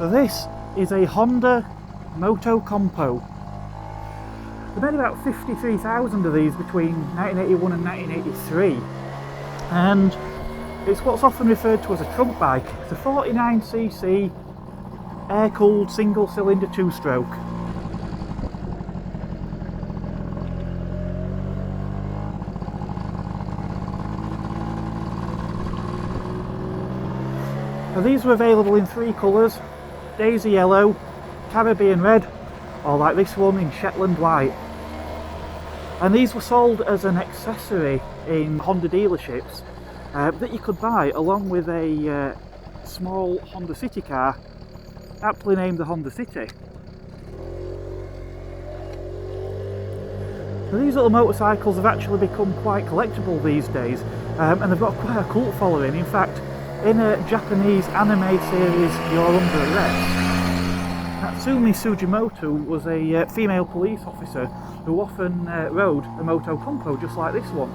So this is a Honda Motocompo. They made about 53,000 of these between 1981 and 1983, and it's what's often referred to as a trunk bike. It's a 49cc air-cooled single-cylinder two-stroke. Now these were available in three colours: Daisy Yellow, Caribbean Red, or like this one in Shetland White. And these were sold as an accessory in Honda dealerships that you could buy along with a small Honda City car, aptly named the Honda City. Now, these little motorcycles have actually become quite collectible these days, and they've got quite a cult following. In fact, in a Japanese anime series, You're Under Arrest, Natsumi Sugimoto was a female police officer who often rode a Motocompo just like this one,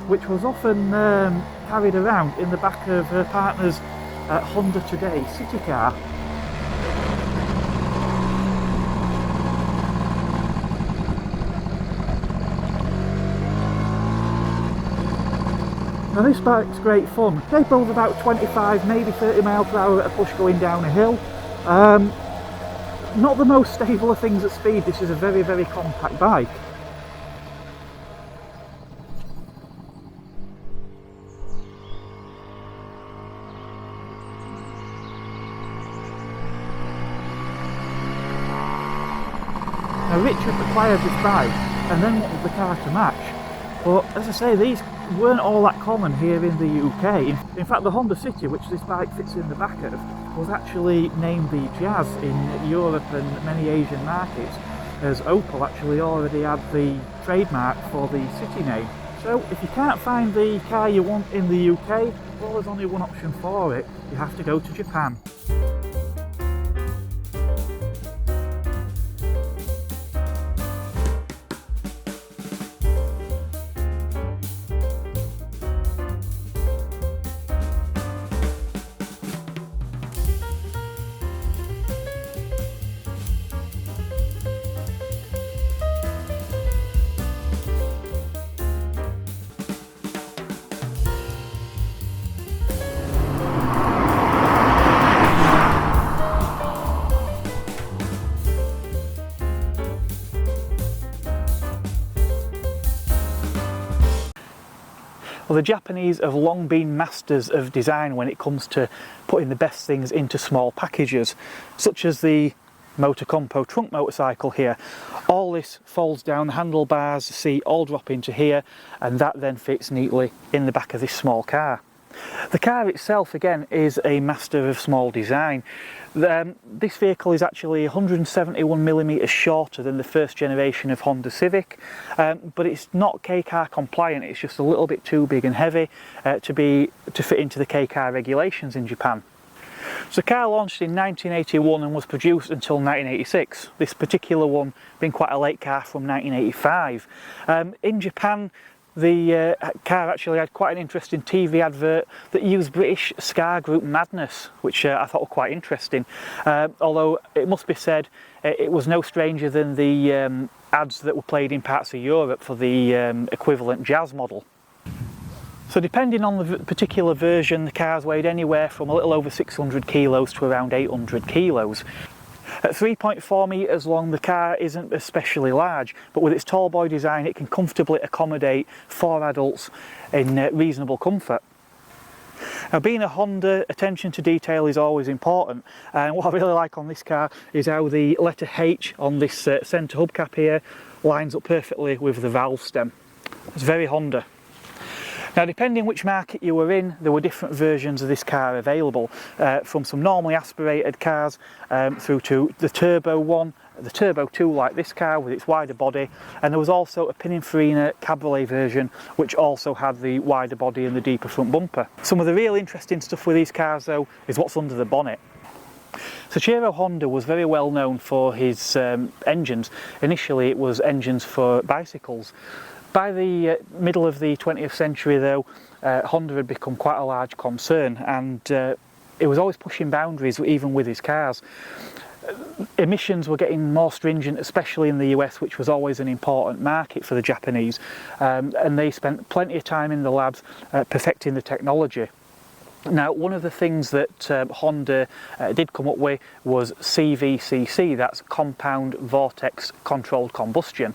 which was often carried around in the back of her partner's Honda Today city car. Now this bike's great fun, capable of about 25, maybe 30 miles per hour at a push going down a hill. Not the most stable of things at speed. This is a very, very compact bike. Now Richard acquired this bike and then wanted the car to match, but as I say, these weren't all that common here in the UK. In fact, the Honda City, which this bike fits in the back of, was actually named the Jazz in Europe and many Asian markets, as Opel actually already had the trademark for the City name. So if you can't find the car you want in the UK, well, there's only one option for it: you have to go to Japan. Well, the Japanese have long been masters of design when it comes to putting the best things into small packages, such as the Motocompo trunk motorcycle here. All this folds down, the handlebars, the seat all drop into here, and that then fits neatly in the back of this small car. The car itself, again, is a master of small design. This vehicle is actually 171mm shorter than the first generation of Honda Civic, but it's not K-car compliant. It's just a little bit too big and heavy to fit into the K-car regulations in Japan. So the car launched in 1981 and was produced until 1986. This particular one being quite a late car from 1985. In Japan, the car actually had quite an interesting TV advert that used British ska group Madness, which I thought was quite interesting. Although it must be said, it was no stranger than the ads that were played in parts of Europe for the equivalent Jazz model. So depending on the particular version, the cars weighed anywhere from a little over 600 kilos to around 800 kilos. At 3.4 metres long, the car isn't especially large, but with its tall boy design it can comfortably accommodate 4 adults in reasonable comfort. Now, being a Honda, attention to detail is always important, and what I really like on this car is how the letter H on this centre hubcap here lines up perfectly with the valve stem. It's very Honda. Now, depending which market you were in, there were different versions of this car available, from some normally aspirated cars through to the Turbo one, the Turbo 2 like this car with its wider body, and there was also a Pininfarina Cabriolet version which also had the wider body and the deeper front bumper. Some of the real interesting stuff with these cars though is what's under the bonnet. Soichiro Honda was very well known for his engines. Initially it was engines for bicycles. By the middle of the 20th century though, Honda had become quite a large concern, and he was always pushing boundaries even with his cars. Emissions were getting more stringent, especially in the US, which was always an important market for the Japanese, and they spent plenty of time in the labs perfecting the technology. Now, one of the things that Honda did come up with was CVCC, that's compound vortex controlled combustion.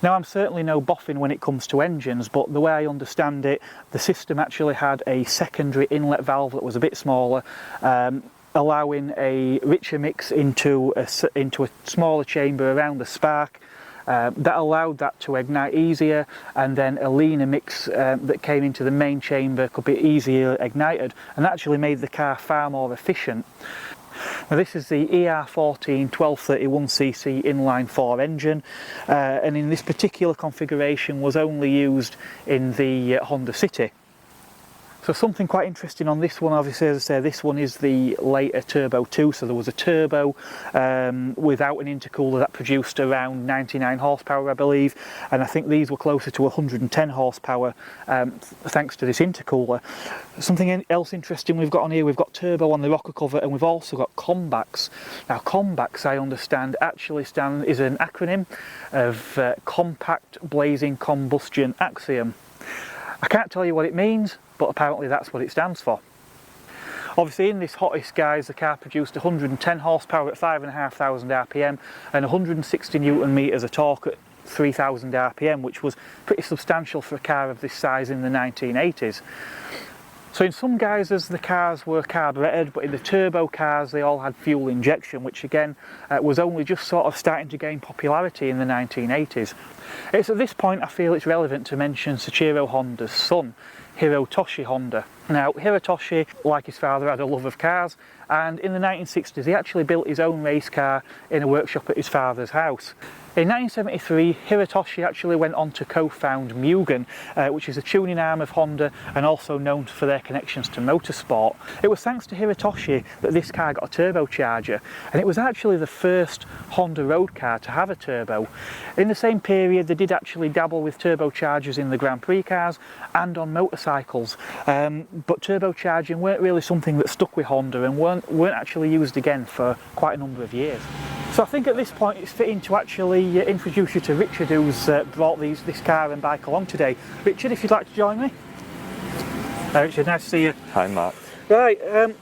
Now, I'm certainly no boffin when it comes to engines, but the way I understand it, the system actually had a secondary inlet valve that was a bit smaller, allowing a richer mix into a smaller chamber around the spark. That allowed that to ignite easier, and then a leaner mix that came into the main chamber could be easier ignited, and that actually made the car far more efficient. Now, this is the ER14 1231cc inline 4 engine, and in this particular configuration was only used in the Honda City. So something quite interesting on this one, obviously, as I say, this one is the later Turbo 2, so there was a turbo without an intercooler that produced around 99 horsepower, I believe, and I think these were closer to 110 horsepower thanks to this intercooler. Something else interesting we've got on here, we've got turbo on the rocker cover, and we've also got COMBAX. Now, COMBAX, I understand, actually is an acronym of Compact Blazing Combustion Axiom. I can't tell you what it means, but apparently that's what it stands for. Obviously, in this hottest, guys, the car produced 110 horsepower at 5,500 RPM and 160 Newton meters of torque at 3,000 RPM, which was pretty substantial for a car of this size in the 1980s. So in some guises the cars were carburetted, but in the turbo cars they all had fuel injection, which again was only just sort of starting to gain popularity in the 1980s. It's at this point I feel it's relevant to mention Soichiro Honda's son, Hirotoshi Honda. Now, Hirotoshi, like his father, had a love of cars, and in the 1960s he actually built his own race car in a workshop at his father's house. In 1973, Hirotoshi actually went on to co-found Mugen, which is a tuning arm of Honda and also known for their connections to motorsport. It was thanks to Hirotoshi that this car got a turbocharger, and it was actually the first Honda road car to have a turbo. In the same period, they did actually dabble with turbochargers in the Grand Prix cars and on motorcycles, but turbocharging weren't really something that stuck with Honda and weren't actually used again for quite a number of years. So I think at this point it's fitting to actually introduce you to Richard, who's brought this car and bike along today. Richard, if you'd like to join me. Hi Richard, nice to see you. Hi Mark. Right,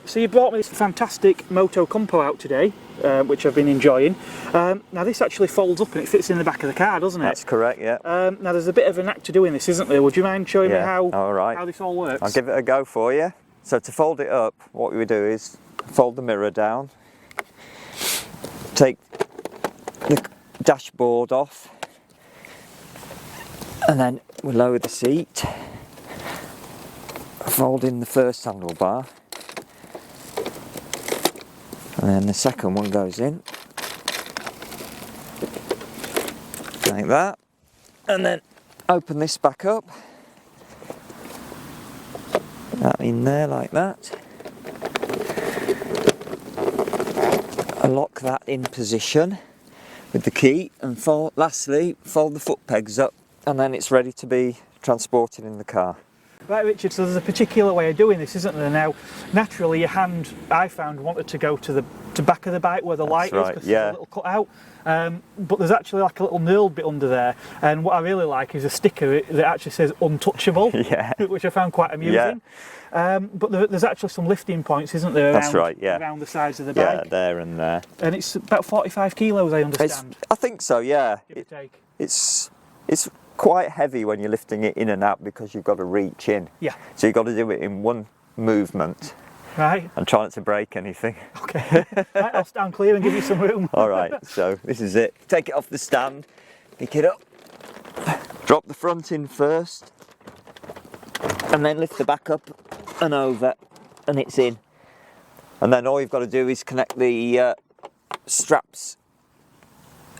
so you brought me this fantastic Motocompo out today, which I've been enjoying. Now this actually folds up and it fits in the back of the car, doesn't it? That's correct, yeah. Now there's a bit of a knack to doing this, isn't there? Would you mind showing me how this all works? I'll give it a go for you. So to fold it up, what we do is fold the mirror down, take the dashboard off, and then we lower the seat, fold in the first handlebar, and then the second one goes in like that, and then open this back up, that in there like that, lock that in position with the key, and lastly fold the foot pegs up, and then it's ready to be transported in the car. Right Richard, so there's a particular way of doing this, isn't there? Now, naturally your hand, I found, wanted to go to the back of the bike where the light is, because there's a little cut out, but there's actually like a little knurled bit under there, and what I really like is a sticker that actually says untouchable, which I found quite amusing. But there's actually some lifting points, isn't there, around the sides of the bike? Yeah, there and there. And it's about 45 kilos, I understand. I think so, yeah. Give or take. It's quite heavy when you're lifting it in and out because you've got to reach in. Yeah. So you've got to do it in one movement. Right. And try not to break anything. Okay. Right, I'll stand clear and give you some room. Alright, so this is it. Take it off the stand, pick it up, drop the front in first, and then lift the back up and over, and it's in. And then all you've got to do is connect the straps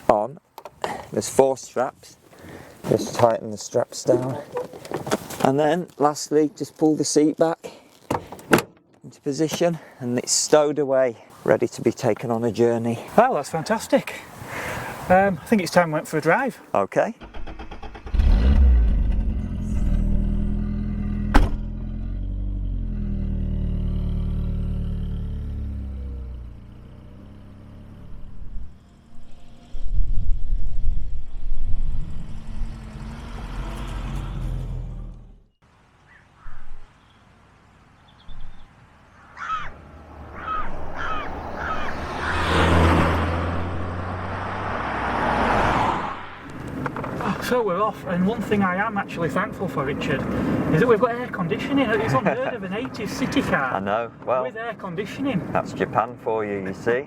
on. There's 4 straps. Just tighten the straps down. And then lastly, just pull the seat back into position, and it's stowed away, ready to be taken on a journey. Well, that's fantastic. I think it's time we went for a drive. Okay. So we're off, and one thing I am actually thankful for, Richard, is that we've got air conditioning. It's unheard of an 80s city car I know, well, with air conditioning. that's Japan for you, you see.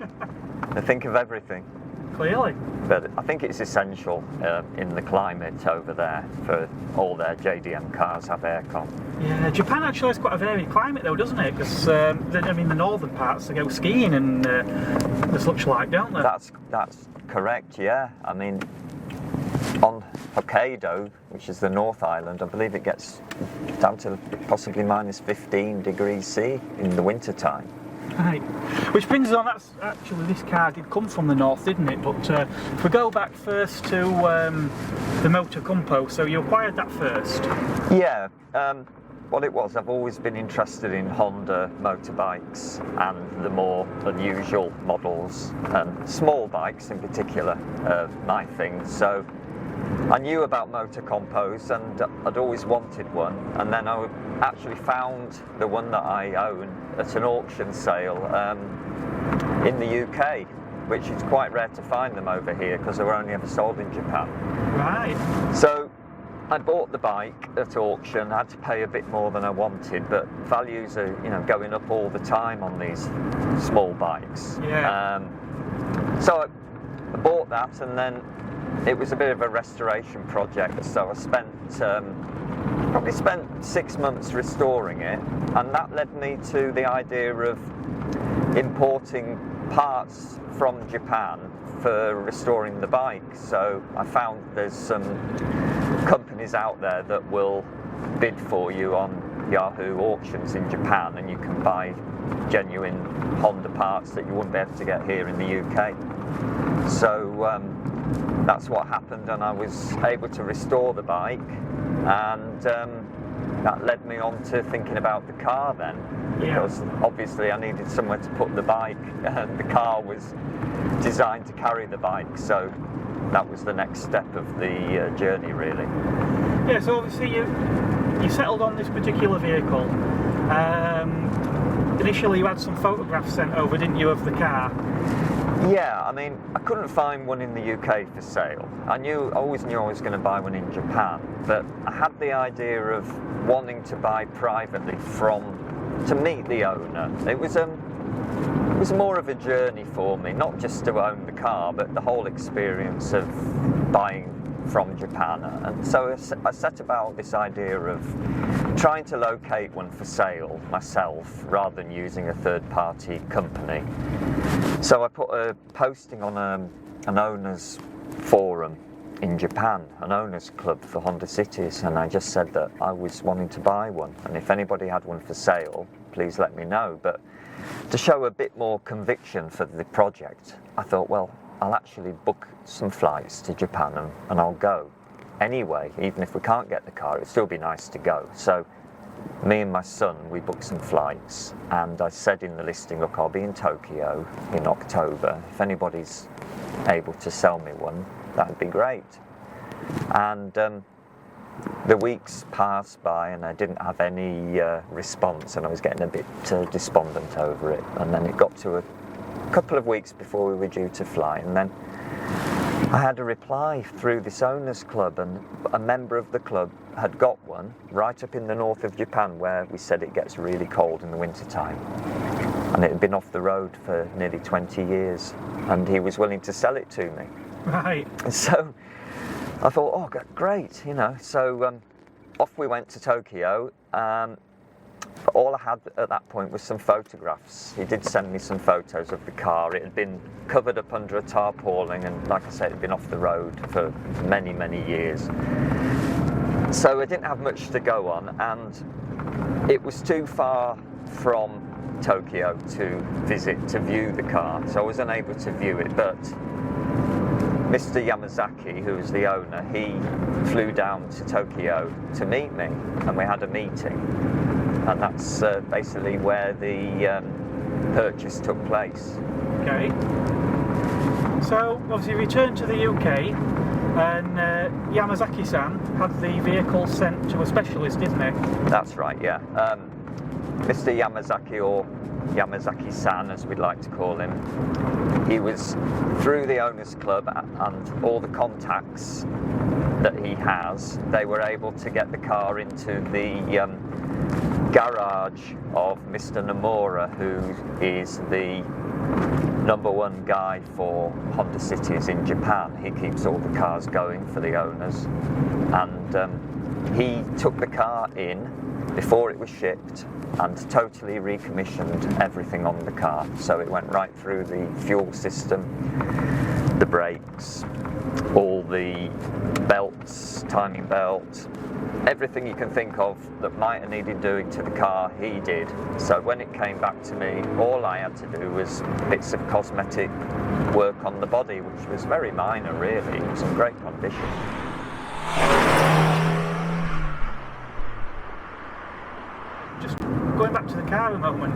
They think of everything. Clearly. But I think it's essential in the climate over there for all their JDM cars have aircon. Yeah, Japan actually has quite a varied climate though, doesn't it? Because, I mean, the northern parts, they go skiing and the such like, don't they? That's correct, yeah. I mean, on Hokkaido, which is the North Island, I believe it gets down to possibly minus 15 degrees C in the winter time. Right. Which brings us on, that's actually, this car did come from the north, didn't it? But if we go back first to the Motocompo, so you acquired that first? Yeah, what it was, I've always been interested in Honda motorbikes and the more unusual models, and small bikes in particular, my thing. So I knew about Motocompos and I'd always wanted one, and then I actually found the one that I own at an auction sale in the UK, which is quite rare to find them over here because they were only ever sold in Japan. Right. So I bought the bike at auction. I had to pay a bit more than I wanted, but values are, you know, going up all the time on these small bikes. Yeah. So I bought that, and then it was a bit of a restoration project. So I probably spent 6 months restoring it, and that led me to the idea of importing parts from Japan for restoring the bike. So I found there's some companies out there that will bid for you on Yahoo auctions in Japan, and you can buy genuine Honda parts that you wouldn't be able to get here in the UK. So that's what happened, and I was able to restore the bike, and that led me on to thinking about the car then, because obviously I needed somewhere to put the bike, and the car was designed to carry the bike, so that was the next step of the journey, really. Yeah, so obviously you settled on this particular vehicle. Initially you had some photographs sent over, didn't you, of the car? Yeah, I mean, I couldn't find one in the UK for sale. I always knew I was going to buy one in Japan, but I had the idea of wanting to buy privately to meet the owner. It was more of a journey for me, not just to own the car, but the whole experience of buying from Japan. And so I set about this idea of trying to locate one for sale myself rather than using a third-party company. So I put a posting on an owners forum in Japan, an owners club for Honda cities, and I just said that I was wanting to buy one, and if anybody had one for sale, please let me know. But to show a bit more conviction for the project, I thought, well, I'll actually book some flights to Japan and I'll go anyway. Even if we can't get the car, it'd still be nice to go. So me and my son, we booked some flights, and I said in the listing, look, I'll be in Tokyo in October. If anybody's able to sell me one, that'd be great. And the weeks passed by and I didn't have any response, and I was getting a bit despondent over it. And then it got to a couple of weeks before we were due to fly, and then I had a reply through this owners club, and a member of the club had got one right up in the north of Japan, where we said it gets really cold in the winter time, and it had been off the road for nearly 20 years, and he was willing to sell it to me. Right. So I thought, oh, great, you know. So off we went to Tokyo. All I had at that point was some photographs. He did send me some photos of the car. It had been covered up under a tarpaulin, and like I said, it had been off the road for many, many years. So I didn't have much to go on, and it was too far from Tokyo to view the car, so I was unable to view it. But Mr. Yamazaki, who was the owner, he flew down to Tokyo to meet me, and we had a meeting. And that's basically where the purchase took place. Okay. So, obviously, you returned to the UK, and Yamazaki-san had the vehicle sent to a specialist, didn't he? That's right, yeah. Mr. Yamazaki, or Yamazaki-san, as we'd like to call him, he was through the owners club, and all the contacts that he has, they were able to get the car into the garage of Mr. Nomura, who is the #1 guy for Honda Cities in Japan. He keeps all the cars going for the owners, and he took the car in before it was shipped and totally recommissioned everything on the car. So it went right through the fuel system, the brakes, all the belts, timing belts, everything you can think of that might have needed doing to the car, he did. So when it came back to me, all I had to do was bits of cosmetic work on the body, which was very minor really. It was in great condition. Just going back to the car a moment,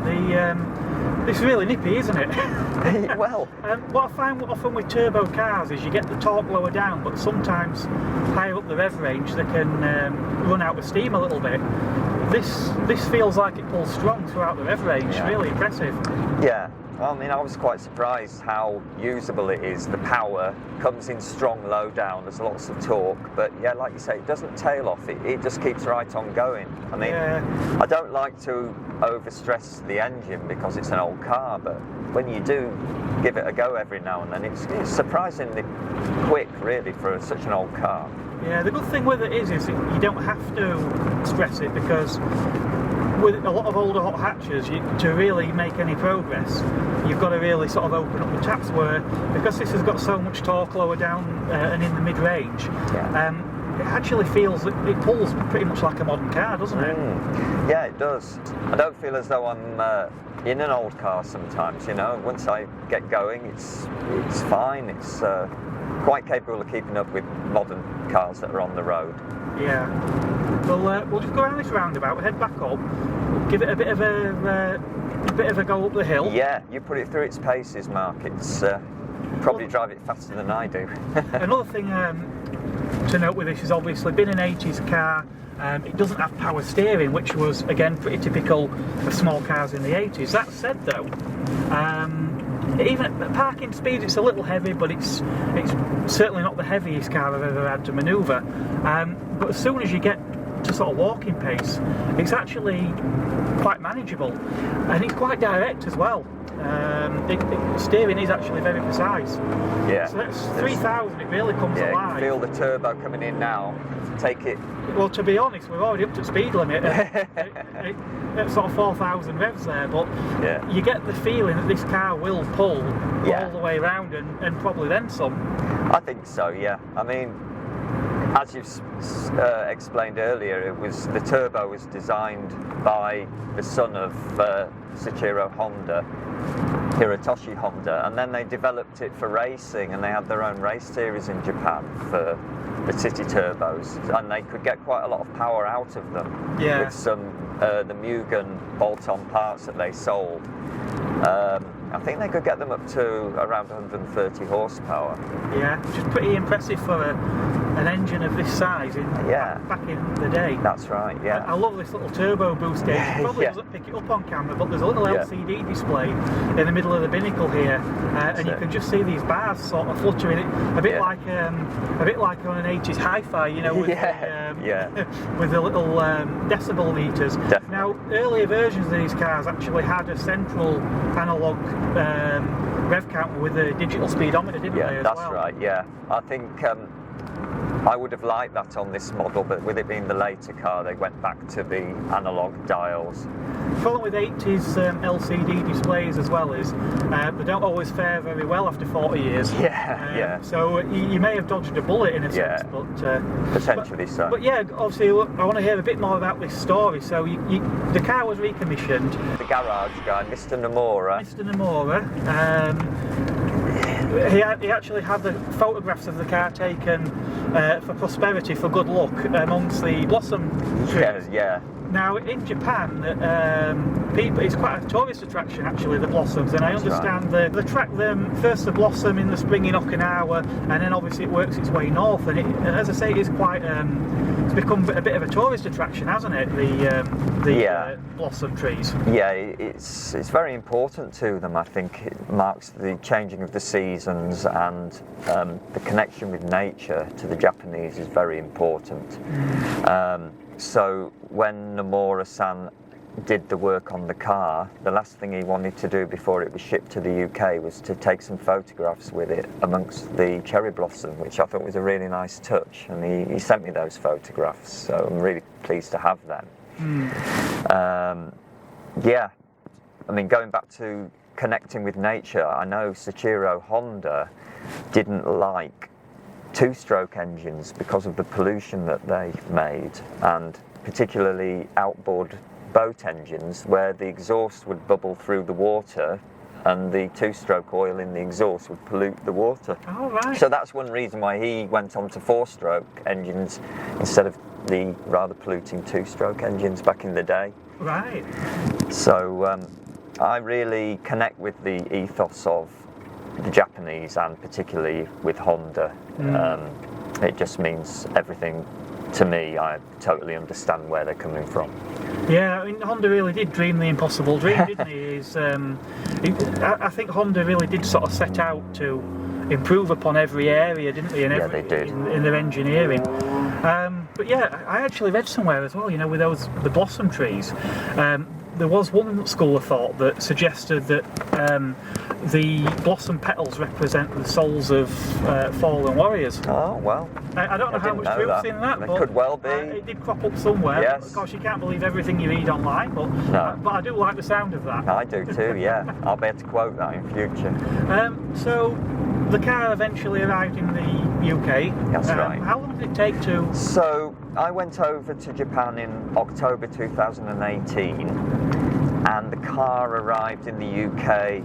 it's really nippy, isn't it? Well, what I find often with turbo cars is you get the torque lower down, but sometimes higher up the rev range they can run out of steam a little bit. This feels like it pulls strong throughout the rev range. Yeah. Really impressive. yeah. Well, I mean, I was quite surprised how usable it is. The power comes in strong low down, there's lots of torque, but yeah, like you say, it doesn't tail off, it just keeps right on going. I mean, I don't like to overstress the engine because it's an old car, but when you do give it a go every now and then, it's surprisingly quick really for such an old car. Yeah, the good thing with it is you don't have to stress it, because with a lot of older hot hatches, to really make any progress, you've got to really sort of open up the taps, where because this has got so much torque lower down and in the mid-range, it actually feels that it pulls pretty much like a modern car, doesn't it? Yeah, it does. I don't feel as though I'm in an old car sometimes, you know. Once I get going, it's fine. It's quite capable of keeping up with modern cars that are on the road. Yeah. Well, we'll just go around this roundabout, head back up, give it a bit of a go up the hill. Yeah, you put it through its paces, Mark. It's probably drive it faster than I do. Another thing to note with this is obviously being an 80s car, it doesn't have power steering, which was again pretty typical of small cars in the 80s. That said though, even at parking speed it's a little heavy, but it's certainly not the heaviest car I've ever had to manoeuvre. But as soon as you get to sort of walking pace, it's actually quite manageable, and it's quite direct as well. Steering is actually very precise. Yeah. So that's 3,000, it really comes alive. You can feel the turbo coming in now. Take it. Well, to be honest, we're already up to speed limit at sort of 4,000 revs there, but you get the feeling that this car will pull all the way around and probably then some. I think so, yeah. I mean, as you've explained earlier, the turbo was designed by the son of Soichiro Honda, Hirotoshi Honda, and then they developed it for racing, and they had their own race series in Japan for the city turbos, and they could get quite a lot of power out of them with some the Mugen bolt-on parts that they sold. I think they could get them up to around 130 horsepower. Yeah, which is pretty impressive for an engine of this size back in the day. That's right, yeah. I love this little turbo boost gauge. It probably doesn't pick it up on camera, but there's a little LCD display in the middle of the binnacle here, and you can just see these bars sort of fluttering. A bit like on an 80s hi-fi, you know, with with the little decibel meters. Definitely. Now, earlier versions of these cars actually had a central analog rev counter with a digital speedometer, didn't they? Yeah, that's right. Yeah, I think I would have liked that on this model, but with it being the later car, they went back to the analog dials. The problem with 80s LCD displays as well is they don't always fare very well after 40 years. So you may have dodged a bullet in a sense, but potentially so. But yeah, obviously I want to hear a bit more about this story. So the car was recommissioned. The garage guy, Mr. Nomura. He actually had the photographs of the car taken for prosperity, for good luck, amongst the blossom trees. Now in Japan, people, it's quite a tourist attraction actually, the blossoms, and I understand they track them first the blossom in the spring in Okinawa, and then obviously it works its way north, and as I say, it is quite it's become a bit of a tourist attraction, hasn't it, the blossom trees? Yeah, it's very important to them. I think it marks the changing of the seasons, and the connection with nature to the Japanese is very important. So when Nomura-san did the work on the car, the last thing he wanted to do before it was shipped to the UK was to take some photographs with it amongst the cherry blossom, which I thought was a really nice touch, and he sent me those photographs, so I'm really pleased to have them. Yeah, I mean, going back to connecting with nature, I know Soichiro Honda didn't like two-stroke engines because of the pollution that they made, and particularly outboard boat engines where the exhaust would bubble through the water and the two-stroke oil in the exhaust would pollute the water. Oh, right. So that's one reason why he went on to four-stroke engines instead of the rather polluting two-stroke engines back in the day. Right. So I really connect with the ethos of the Japanese, and particularly with Honda. It just means everything to me. I totally understand where they're coming from. Yeah, I mean, Honda really did dream the impossible dream, didn't he? I think Honda really did sort of set out to improve upon every area, didn't they? They did. In their engineering. But yeah, I actually read somewhere as well, you know, with the blossom trees, there was one school of thought that suggested that the blossom petals represent the souls of fallen warriors. Oh, well. I don't know how much truth in that, but could well be. It did crop up somewhere. Yes. Of course, you can't believe everything you read online, but but I do like the sound of that. I do too, yeah. I'll be able to quote that in future. So the car eventually arrived in the UK. That's right. How long did it take to... So I went over to Japan in October 2018, and the car arrived in the UK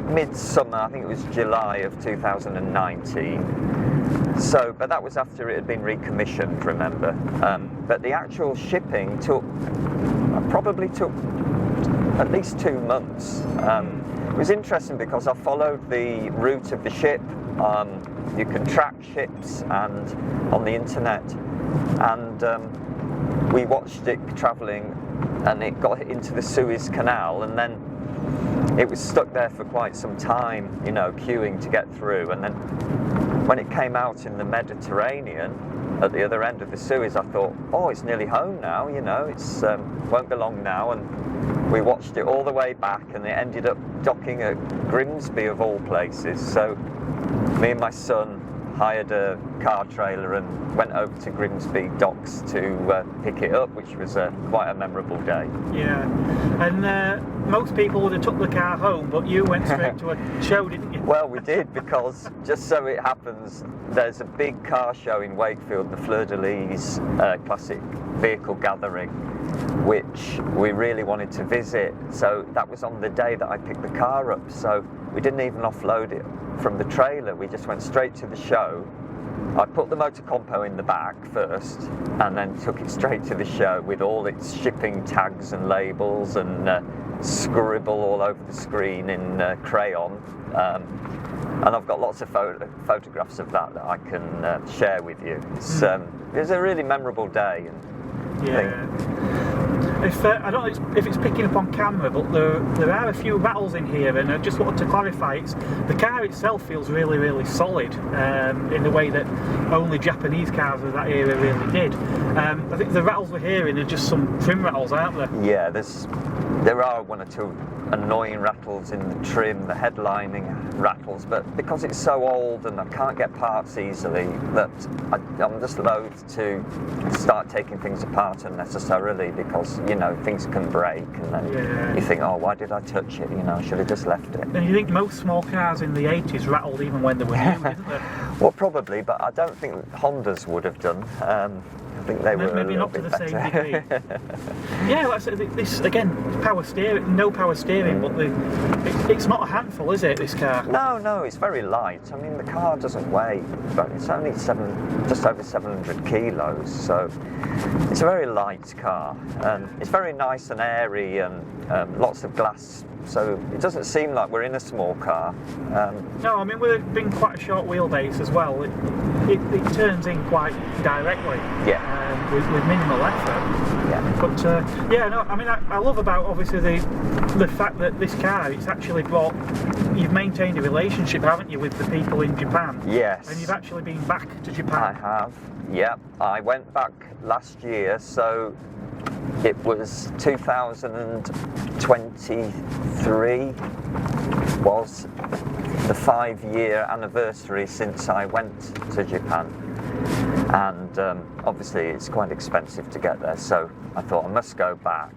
midsummer, I think it was July of 2019. So, but that was after it had been recommissioned, remember. But the actual shipping probably took at least 2 months. It was interesting because I followed the route of the ship. You can track ships and on the internet, and we watched it travelling, and it got into the Suez Canal, and then it was stuck there for quite some time, you know, queuing to get through. And then when it came out in the Mediterranean at the other end of the Suez, I thought, oh, it's nearly home now, you know, it's won't be long now. And we watched it all the way back, and it ended up docking at Grimsby of all places. So me and my son hired a car trailer and went over to Grimsby docks to pick it up, which was quite a memorable day. Yeah, and most people would have took the car home, but you went straight to a show, didn't you? Well, we did, because just so it happens, there's a big car show in Wakefield, the Fleur de Lis Classic Vehicle Gathering, which we really wanted to visit. So that was on the day that I picked the car up, so we didn't even offload it from the trailer. We just went straight to the show. I put the Motocompo in the bag first, and then took it straight to the show with all its shipping tags and labels and scribble all over the screen in crayon. And I've got lots of photographs of that I can share with you. It was a really memorable day. Yeah. I don't know if it's picking up on camera, but there are a few rattles in here, and I just wanted to clarify, the car itself feels really, really solid in the way that only Japanese cars of that era really did. I think the rattles we're hearing are just some trim rattles, aren't there? Yeah, there are one or two annoying rattles in the trim, the headlining rattles, but because it's so old and I can't get parts easily, that I'm just loath to start taking things apart unnecessarily, because, you know, things can break, and then you think, oh, why did I touch it? You know, I should have just left it. And you think most small cars in the 80s rattled even when they were new, didn't they? Well, probably, but I don't think Hondas would have done. think they were maybe a little not to bit the same better. degree. Yeah, like I said, this again, power steering, no power steering, but it's not a handful, is it? This car? No, it's very light. I mean, the car doesn't weigh, but it's only just over 700 kilos, so it's a very light car. It's very nice and airy, and lots of glass, so it doesn't seem like we're in a small car. No, I mean, we're being quite a short wheelbase as well. It turns in quite directly. Yeah. With minimal effort. Yeah. But yeah, no, I mean, I love about obviously the fact that this car, it's actually you've maintained a relationship, haven't you, with the people in Japan? Yes. And you've actually been back to Japan. I have. Yeah. I went back last year, so it was 2023 was the 5-year anniversary since I went to Japan, and obviously it's quite expensive to get there, so I thought I must go back.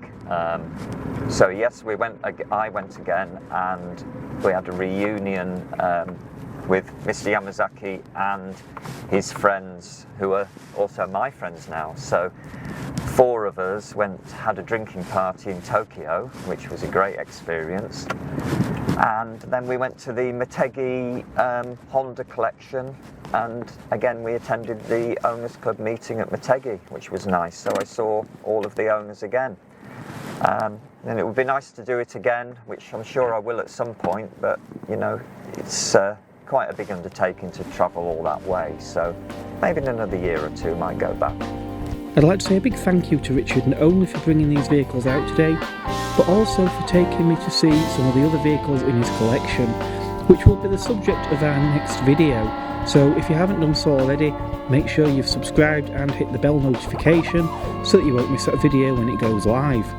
So yes, I went again, and we had a reunion with Mr. Yamazaki and his friends, who are also my friends now. So 4 of us had a drinking party in Tokyo, which was a great experience. And then we went to the Motegi Honda collection, and again we attended the owners club meeting at Motegi, which was nice. So I saw all of the owners again. And it would be nice to do it again, which I'm sure I will at some point, but you know, it's quite a big undertaking to travel all that way, so maybe in another year or 2 might go back. I'd like to say a big thank you to Richard, not only for bringing these vehicles out today, but also for taking me to see some of the other vehicles in his collection, which will be the subject of our next video. So if you haven't done so already, make sure you've subscribed and hit the bell notification so that you won't miss that video when it goes live.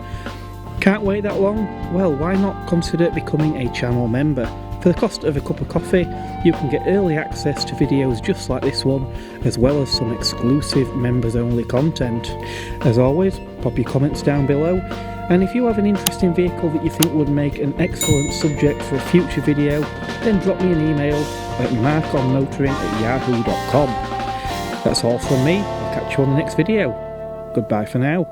Can't wait that long? Well, why not consider becoming a channel member? For the cost of a cup of coffee, you can get early access to videos just like this one, as well as some exclusive members-only content. As always, pop your comments down below, and if you have an interesting vehicle that you think would make an excellent subject for a future video, then drop me an email at markonmotoring@yahoo.com. That's all from me. I'll catch you on the next video. Goodbye for now.